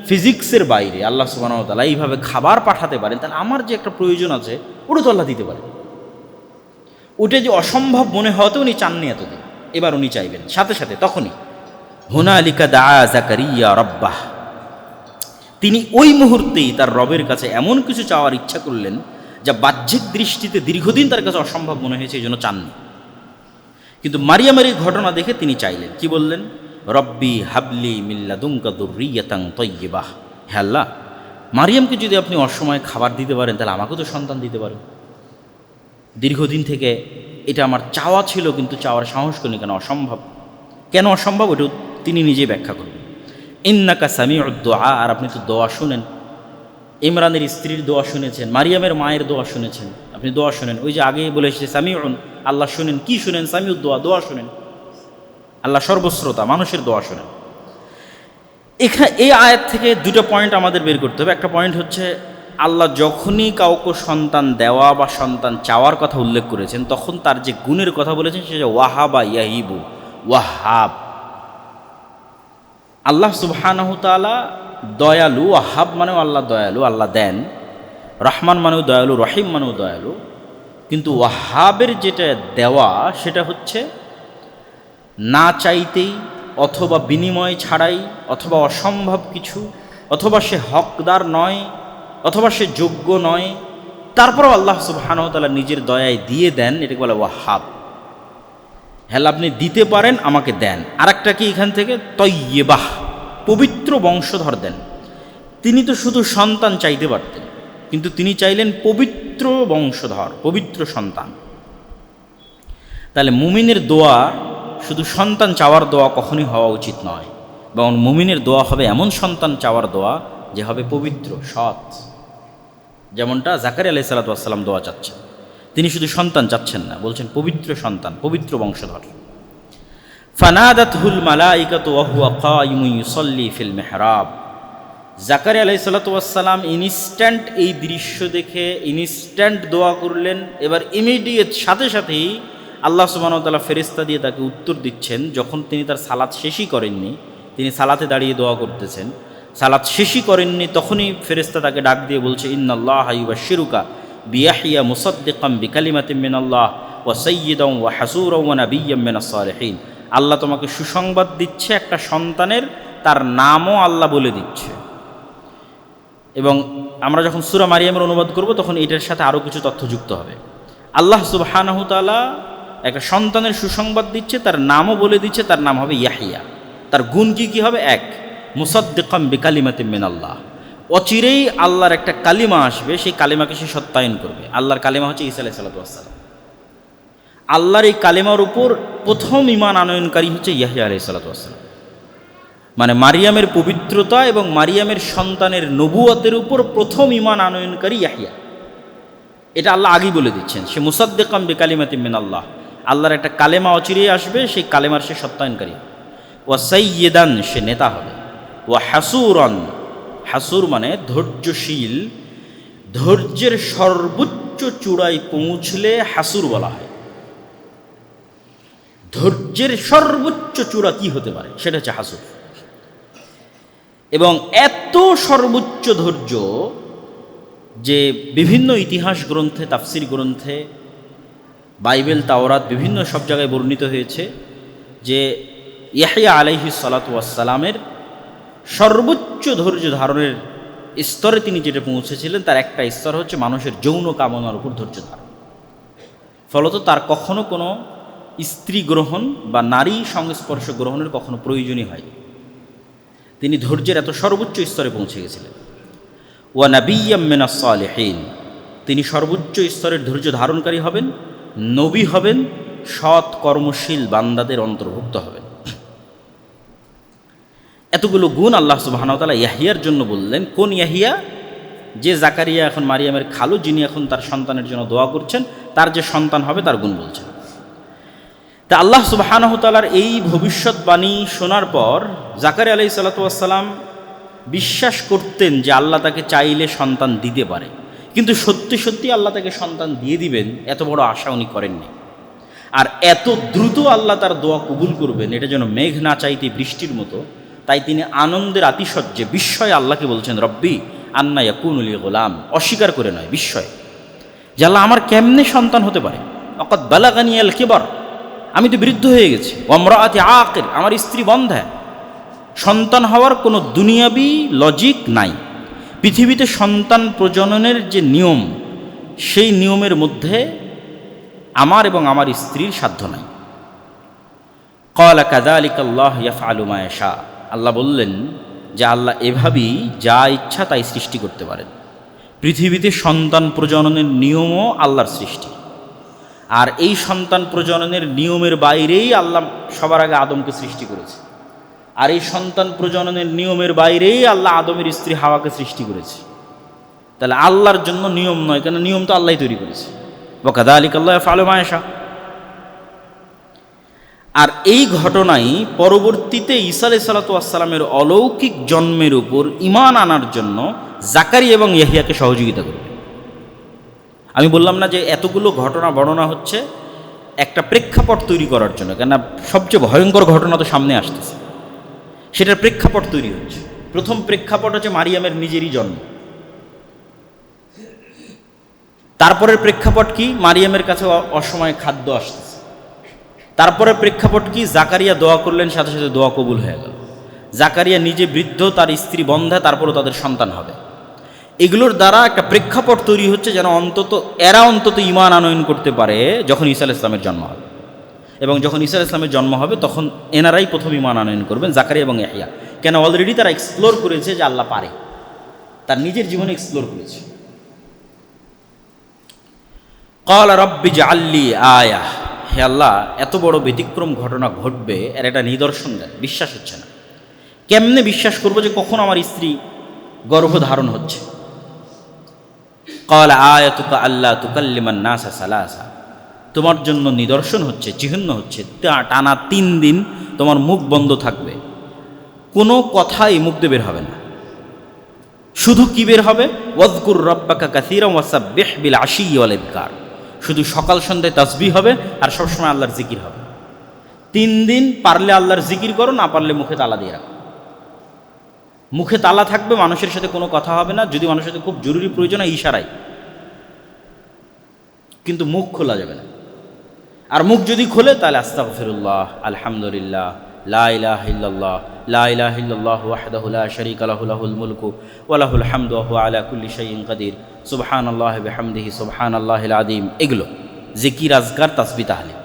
ফিজিক্সের বাইরে আল্লাহ সুবহানাহু ওয়া তাআলা এইভাবে খাবার পাঠাতে পারেন, তাহলে আমার যে একটা প্রয়োজন আছে ওটা তো আল্লাহ দিতে পারেন। ওটা যে অসম্ভব মনে হতে উনি চাননি এতদিন, এবার উনি চাইবেন সাথে সাথে। তখনই হুনালিকা দাআ জাকারিয়া রাব্বাহ, তিনি ওই মুহূর্তেই তার রবের কাছে এমন কিছু চাওয়ার ইচ্ছা করলেন যা বাহ্যিক দৃষ্টিতে দীর্ঘদিন তার কাছে অসম্ভব মনে হয়েছে, এই জন্য চাননি। কিন্তু মারিয়ামের এই ঘটনা দেখে তিনি চাইলেন, কি বললেন? রব্বি হাবলি মিন লাদুনকা যুররিয়াতান তাইয়্যিবাহ, হে আল্লাহ, মারিয়ামকে যদি আপনি অসময়ে খাবার দিতে পারেন তাহলে আমাকেও তো সন্তান দিতে পারেন। দীর্ঘদিন থেকে এটা আমার চাওয়া ছিল, কিন্তু চাওয়ার সাহস করিনি, কেন? অসম্ভব। কেন অসম্ভব? ওটা তিনি নিজেই ব্যাখ্যা করবেন। ইন্নাকা সামিউদ দুআ, আর আপনি তো দোয়া শুনেন। ইমরানের স্ত্রীর দোয়া শুনেছেন, মারিয়ামের মায়ের দোয়া শুনেছেন, আপনি দোয়া শুনেন। ওই যে আগে বলে এসেছে সামিউন, আল্লাহ শুনেন। কি শুনেন? সামিউদ দোয়া, দোয়া শুনেন। আল্লাহ সর্বশ্রোতা, মানুষের দোয়া শুনেন। এখানে এই আয়াত থেকে দুটো পয়েন্ট আমাদের বের করতে হবে। একটা পয়েন্ট হচ্ছে, আল্লাহ যখনই কাউকে সন্তান দেওয়া বা সন্তান চাওয়ার কথা উল্লেখ করেছেন, তখন তার যে গুণের কথা বলেছেন সেটা ওয়াহাবা ইয়াহিবু, ওয়াহাব। আল্লাহ সুবহানাহু তাআলা দয়ালু, ওয়াহাব মানেও আল্লাহ দয়ালু, আল্লাহ দেন। রহমান মানেও দয়ালু, রহিম মানেও দয়ালু। কিন্তু ওয়াহাবের যেটা দেওয়া সেটা হচ্ছে না চাইতেই, অথবা বিনিময় ছাড়াই, অথবা অসম্ভব কিছু, অথবা সে হকদার নয়, অথবা সে যোগ্য নয়, তারপরেও আল্লাহ সুবহানাহু ওয়া তাআলা নিজের দয়ায় দিয়ে দেন, এটাকে বলে ওয়াহাব। হ্যাঁ, আপনি দিতে পারেন, আমাকে দেন। আর একটা কি এখান থেকে? তয়্যিবাহ, পবিত্র বংশধর দেন। তিনি তো শুধু সন্তান চাইতে পারতেন, কিন্তু তিনি চাইলেন পবিত্র বংশধর, পবিত্র সন্তান। তাহলে মুমিনের দোয়া শুধু সন্তান চাওয়ার দোয়া কখনই হওয়া উচিত নয়, বরং মুমিনের দোয়া হবে এমন সন্তান চাওয়ার দোয়া যে হবে পবিত্র, সৎ। যেমনটা জাকারিয়া আলাইহিস সালাতু ওয়াস সালাম দোয়া চাচ্ছেন, তিনি শুধু সন্তান চাচ্ছেন না, বলছেন পবিত্র সন্তান, পবিত্র বংশধর। ফানাদাতহুল মালাইকাতু ওয়া হুয়া কায়িমুন ইউসাল্লি ফিল মিহরাব। জাকারিয়া আলাইহিস সালাতু ওয়াস সালাম ইনস্ট্যান্ট এই দৃশ্য দেখে ইনস্ট্যান্ট দোয়া করলেন। এবার ইমিডিয়েট সাথে সাথেই আল্লাহ সুবহানাহু ওয়া তাআলা ফেরেশতা দিয়ে তাকে উত্তর দিচ্ছেন। যখন তিনি তার সালাত শেষই করেননি, তিনি সালাতে দাঁড়িয়ে দোয়া করতেছেন, সালাত শেষই করেননি, তখনই ফেরেশতা তাকে ডাক দিয়ে বলছে, ইন্নাল্লাহা ইউবাশশিরুকা বিয়াহইয়া মুসাদ্দিকাম বিকালিমাতিন মিনাল্লাহ ওয়া সাইয়্যিদান ওয়া হাসূরান ওয়া নাবিয়্যাম মিনাস সালিহিন। আল্লাহ তোমাকে সুসংবাদ দিচ্ছে একটা সন্তানের, তার নামও আল্লাহ বলে দিচ্ছে। এবং আমরা যখন সূরা মারিয়ামের অনুবাদ করব তখন এটার সাথে আরও কিছু তথ্য যুক্ত হবে। আল্লাহ সুবহানাহু তাআলা একটা সন্তানের সুসংবাদ দিচ্ছে, তার নামও বলে দিচ্ছে, তার নাম হবে ইয়াহইয়া। তার গুণ কি হবে? এক, মুসাদ্দিকাম বিকালিমাতিন মিনাল্লাহ, অচিরেই আল্লাহর একটা কালিমা আসবে, সেই কালিমাকে সে সত্যায়ন করবে। আল্লাহর কালিমা হচ্ছে ঈসা আলাইহিস সালাতু ওয়াস সালাম। আল্লাহর এই কালিমার উপর প্রথম ঈমান আনয়নকারী হচ্ছে ইয়াহইয়া আলাইহিস সালাতু ওয়াস সালাম। মানে মারিয়ামের পবিত্রতা এবং মারিয়ামের সন্তানের নবুয়তের উপর প্রথম ঈমান আনয়নকারী ইয়াহিয়া। এটা আল্লাহ আগেই বলে দিচ্ছেন, সে মুসাদ্দিকাম বিকালিমাতিম মিনাল্লাহ, আল্লাহর একটা কালেমা অচিরেই আসবে, সেই কালেমার সে সত্যায়নকারী। ওয়া সাইয়্যিদান, সে নেতা হবে। ওয়া হাসুরান, হাসুর মানে ধৈর্যশীল, ধৈর্যের সর্বোচ্চ চূড়ায় পৌঁছলে হাসুর বলা হয়। ধৈর্যের সর্বোচ্চ চূড়া কি হতে পারে, সেটা হচ্ছে হাসুর। এবং এত সর্বোচ্চ ধৈর্য যে বিভিন্ন ইতিহাস গ্রন্থে, তাফসির গ্রন্থে, বাইবেল, তাওরাত, বিভিন্ন সব জায়গায় বর্ণিত হয়েছে যে ইয়াহইয়া আলাইহিস সালাতু ওয়াস সালামের সর্বোচ্চ ধৈর্য ধারণের স্তরে তিনি যেটা পৌঁছেছিলেন, তার একটা স্তর হচ্ছে মানুষের যৌন কামনার উপর ধৈর্য ধারণ। ফলত তার কখনো কোনো স্ত্রী গ্রহণ বা নারী সংস্পর্শ গ্রহণের কখনো প্রয়োজনই হয়নি। তিনি ধৈর্যের এত সর্বোচ্চ স্তরে পৌঁছে গেছিলেন। ওয়া নাবিয়্যাম মিনাস সালিহিন, তিনি সর্বোচ্চ স্তরের ধৈর্য ধারণকারী হবেন, নবী হবেন, সৎ কর্মশীল বান্দাদের অন্তর্ভুক্ত হবেন। এতগুলো গুণ আল্লাহ সুবহানাহু ওয়া তাআলা ইয়াহিয়ার জন্য বললেন। কোন ইয়াহিয়া? যে জাকারিয়া এখন মারিয়ামের খালু, যিনি এখন তার সন্তানের জন্য দোয়া করছেন, তার যে সন্তান হবে তার গুণ বলছেন। তা আল্লাহ সুবহানাহু ওয়া তাআলার এই ভবিষ্যৎবাণী শোনার পর জাকারিয়া আলাইহিস সালাতু ওয়াস সালাম বিশ্বাস করতেন যে আল্লাহ তাকে চাইলে সন্তান দিতে পারে, কিন্তু সত্যি সত্যি আল্লাহ তাকে সন্তান দিয়ে দিবেন এত বড় আশা উনি করেননি। আর এত দ্রুত আল্লাহ তার দোয়া কবুল করবেন, এটা যেন মেঘ না চাইতে বৃষ্টির মতো। তাই তিনি আনন্দের আতিশয্যে বিস্ময়ে আল্লাহকে বলছেন, রব্বি আন্না ইয়াকুনু লি গোলাম, অস্বীকার করে নয়, বিস্ময় যে আল্লাহ আমার কেমনে সন্তান হতে পারে। অকাদ বালাগানিয়াল কিবার, আমি তো বৃদ্ধ হয়ে গেছি। ওয়ামরাআতি আকির, আমার স্ত্রী বন্ধা। সন্তান হওয়ার কোনো দুনিয়াবি লজিক নাই। পৃথিবীতে সন্তান প্রজননের যে নিয়ম, সেই নিয়মের মধ্যে আমার এবং আমার স্ত্রীর সাধ্য নাই। ক্বালা কাযালিকা আল্লাহু ইয়াফআলু মা ইয়াশা, আল্লাহ বললেন যে আল্লাহ এভাবেই যা ইচ্ছা তাই সৃষ্টি করতে পারেন। পৃথিবীতে সন্তান প্রজননের নিয়মও আল্লাহর সৃষ্টি। আর এই সন্তান প্রজননের নিয়মের বাইরেই আল্লাহ সবার আগে আদমকে সৃষ্টি করেছে। আর এই সন্তান প্রজননের নিয়মের বাইরেই আল্লাহ আদমের স্ত্রী হাওয়াকে সৃষ্টি করেছে। তাহলে আল্লাহর জন্য নিয়ম নয়, কেন নিয়ম তো আল্লাহই তৈরি করেছে। ওয়া কাযালিকা আল্লাহু ইয়াফআলু মা ইয়াশা। আর এই ঘটনাই পরবর্তীতে ঈসা আলাইহিস সালাতু ওয়াস সালামের অলৌকিক জন্মের উপর ঈমান আনার জন্য জাকারিয়া এবং ইয়াহিয়াকে সহযোগিতা করবে। আমি বললাম না যে এতগুলো ঘটনা বর্ণনা হচ্ছে একটা প্রেক্ষাপট তৈরি করার জন্য, কেন সবচেয়ে ভয়ঙ্কর ঘটনা তো সামনে আসতেছে, সেটার প্রেক্ষাপট তৈরি হচ্ছে। প্রথম প্রেক্ষাপট হচ্ছে মারিয়ামের নিজেরই জন্ম। তারপরের প্রেক্ষাপট কি? মারিয়ামের কাছে অসময়ে খাদ্য আসতেছে। তারপরে প্রেক্ষাপট কি? জাকারিয়া দোয়া করলেন, সাথে সাথে দোয়া কবুল হয়ে গেল। জাকারিয়া নিজে বৃদ্ধ, তার স্ত্রী বন্ধা, তারপরে তাদের সন্তান হবে। এগুলোর দ্বারা একটা প্রেক্ষাপট তৈরি হচ্ছে যেন এরা অন্তত ঈমান আনয়ন করতে পারে যখন ঈসা আলাইহিস সালামের জন্ম হবে। এবং যখন ঈসা আলাইহিস সালামের জন্ম হবে তখন এনারাই প্রথম ঈমান আনয়ন করবেন, জাকারিয়া এবং ইয়াহিয়া। কেন? অলরেডি তারা এক্সপ্লোর করেছে যে আল্লাহ পারে, তার নিজের জীবনে এক্সপ্লোর করেছে। ক্বালা রাব্বি জাআললি আয়া, হে আল্লাহ এত বড় ব্যতিক্রম ঘটনা ঘটবে এর একটা নিদর্শন দেন। বিশ্বাস হচ্ছে না। কেমনে বিশ্বাস করবো যে কখন আমার স্ত্রী গর্ভধারণ হচ্ছে? ক্বালা আয়াতুকা আল্লা তুকাল্লিমান নাসা সালাসা, তোমার জন্য নিদর্শন হচ্ছে, চিহ্ন হচ্ছে, টানা 3 দিন তোমার মুখ বন্ধ থাকবে, কোনো কথাই মুখ দিয়ে বের হবে না। শুধু কি বের হবে? ওয়াজকুর রাব্বাকা কাসীরান ওয়াসাব্বিহ বিল আশিয়্যি ওয়াল ইবকার, শুধু সকাল সন্ধ্যায় তাসবিহ হবে আর সবসময় আল্লাহর জিকির হবে। 3 দিন পারলে আল্লাহর জিকির করো, না পারলে মুখে তালা দিয়ে রাখো। মুখে তালা থাকবে, মানুষের সাথে কোনো কথা হবে না, যদি মানুষের সাথে খুব জরুরি প্রয়োজন হয় ইশারায়, কিন্তু মুখ খোলা যাবে না। আর মুখ যদি খোলে তাহলে আস্তাগফিরুল্লাহ, আলহামদুলিল্লাহ, লা ইলাহা ইল্লাল্লাহ, লা ইলাহা ইল্লাল্লাহু ওয়াহদাহু লা শারীকা লাহু, লাহুল মুলকু ওয়া লাহুল হামদু ওয়া হুয়া আলা কুল্লি শাইইন কাদির, সুবহানাল্লাহি ওয়া বিহামদিহি সুবহানাল্লাহিল আযীম। এগুলো জিকির, আজকার, তাসবিহ, তাহলিল।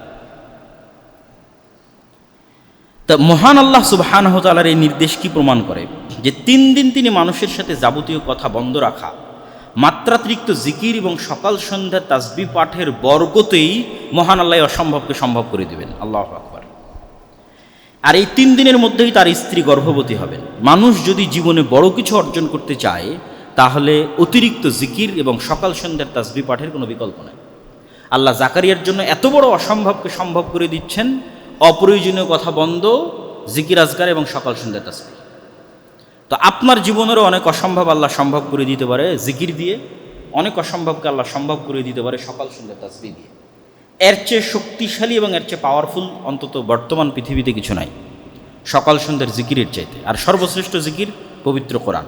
তা মহান আল্লাহ সুবহানাহু ওয়া তাআলার এই নির্দেশ কি প্রমাণ করে? যে 3 দিন তিনি মানুষের সাথে যাবতীয় কথা বন্ধ রাখা, মাত্রাতিরিক্ত জিকির এবং সকাল সন্ধ্যা তাসবিহ পাঠের বরকতেই মহান আল্লাহ অসম্ভবকে সম্ভব করে দিবেন। আল্লাহু আকবার। আর এই 3 দিনের মধ্যেই তার স্ত্রী গর্ভবতী হবেন। মানুষ যদি জীবনে বড় কিছু অর্জন করতে চায় তাহলে অতিরিক্ত জিকির এবং সকাল সন্ধ্যার তাসবিহ পাঠের কোনো বিকল্প নেই। আল্লাহ জাকারিয়ার জন্য এত বড় অসম্ভবকে সম্ভব করে দিচ্ছেন। অপ্রয়োজনীয় কথা বন্ধ, জিকির আজকার এবং সকাল সন্ধ্যার তাসবিহ। তো আপনার জীবনেরও অনেক অসম্ভব আল্লাহ সম্ভব করে দিতে পারে জিকির দিয়ে, অনেক অসম্ভবকে আল্লাহ সম্ভব করে দিতে পারে সকাল সন্ধ্যার তাসবিহ দিয়ে। এর চেয়ে শক্তিশালী এবং এর চেয়ে পাওয়ারফুল অন্তত বর্তমান পৃথিবীতে কিছু নাই সকাল সন্ধ্যার জিকিরের চাইতে। আর সর্বশ্রেষ্ঠ জিকির পবিত্র কোরআন।